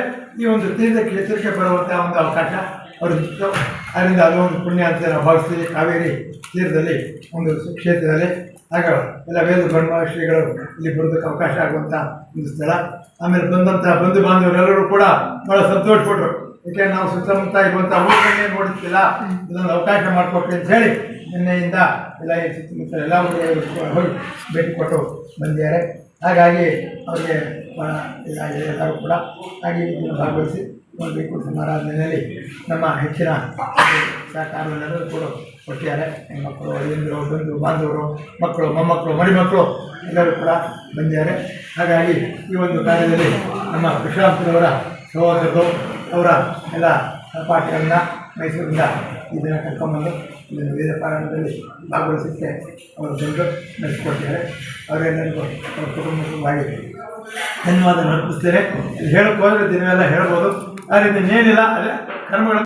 ಈ ಒಂದು ತೀರ್ಥಕ್ಕೆ ಎಚ್ಚರಿಕೆ ಬರುವಂಥ ಒಂದು ಅವಕಾಶ ಅವ್ರಿಗಿತ್ತು. ಅದರಿಂದ ಅದು ಒಂದು ಪುಣ್ಯ ಅಂತ ನಾವು ಭಾವಿಸ್ತೀವಿ. ಕಾವೇರಿ ತೀರದಲ್ಲಿ ಒಂದು ಕ್ಷೇತ್ರದಲ್ಲಿ ಆಗ ಎಲ್ಲ ವೇದ ಬ್ರಹ್ಮ ಶ್ರೀಗಳು ಇಲ್ಲಿ ಬರೋದಕ್ಕೆ ಅವಕಾಶ ಆಗುವಂಥ ಒಂದು ಸ್ಥಳ. ಆಮೇಲೆ ಬಂದಂಥ ಬಂಧು ಬಾಂಧವರೆಲ್ಲರೂ ಕೂಡ ಭಾಳ ಸಂತೋಷಪಟ್ಟರು. ಏಕೆಂದರೆ ನಾವು ಸುತ್ತಮುತ್ತ ಇರುವಂಥ ಊರನ್ನೇ ನೋಡುತ್ತಿಲ್ಲ, ಇದೊಂದು ಅವಕಾಶ ಮಾಡಿಕೊಟ್ರಿ ಅಂತ ಹೇಳಿ ನಿನ್ನೆಯಿಂದ ಎಲ್ಲ ಈ ಸುತ್ತಮುತ್ತ ಎಲ್ಲ ಊರಿಗೆ ಹೋಗಿ ಭೇಟಿ ಕೊಟ್ಟು ಬಂದಿದ್ದಾರೆ. ಹಾಗಾಗಿ ಅವರಿಗೆ ಭಾಳ ಇದಾಗಿದೆ ಎಲ್ಲರೂ ಕೂಡ. ಹಾಗೆ ಇದನ್ನು ಭಾಗವಹಿಸಿ ಒಂದು ವೈಕುಂಠ ಸಮಾರಾಧನೆಯಲ್ಲಿ ನಮ್ಮ ಹೆಚ್ಚಿನ ಸಹಕಾರವೆಲ್ಲರೂ ಕೂಡ ಕೊಟ್ಟಿದ್ದಾರೆ. ಹೆಣ್ಮಕ್ಕಳು, ಅಳಿಯಂದರು, ಬಂಧು ಬಾಂಧವರು, ಮಕ್ಕಳು, ಮೊಮ್ಮಕ್ಕಳು, ಮರಿಮಕ್ಕಳು ಎಲ್ಲರೂ ಕೂಡ ಬಂದಿದ್ದಾರೆ. ಹಾಗಾಗಿ ಈ ಒಂದು ಕಾರ್ಯದಲ್ಲಿ ನಮ್ಮ ಪ್ರಶಾಂತರವರ ಸಹೋದರರು ಅವರ ಎಲ್ಲ ಪಾಠಗಳನ್ನು ಮೈಸೂರಿಂದ ಇದನ್ನು ಕರ್ಕೊಂಡ್ಬಂದು ಇದನ್ನು ವೇದ ಪಾರಾಯಣದಲ್ಲಿ ಭಾಗವಹಿಸಲಿಕ್ಕೆ ಅವರು ಬಂದು ನಡೆಸಿಕೊಟ್ಟಿದ್ದಾರೆ. ಅವರೆಲ್ಲರಿಗೂ ಅವರ ಕುಟುಂಬವಾಗಿ ಧನ್ಯವಾದ ಅರ್ಪಿಸ್ತೇನೆ. ಹೇಳಕ್ಕೆ ಹೋದರೆ ದಿನವೆಲ್ಲ ಹೇಳ್ಬೋದು. ಆದರೆ ಇನ್ನೇನಿಲ್ಲ, ಅದೇ ಕರ್ಮಗಳು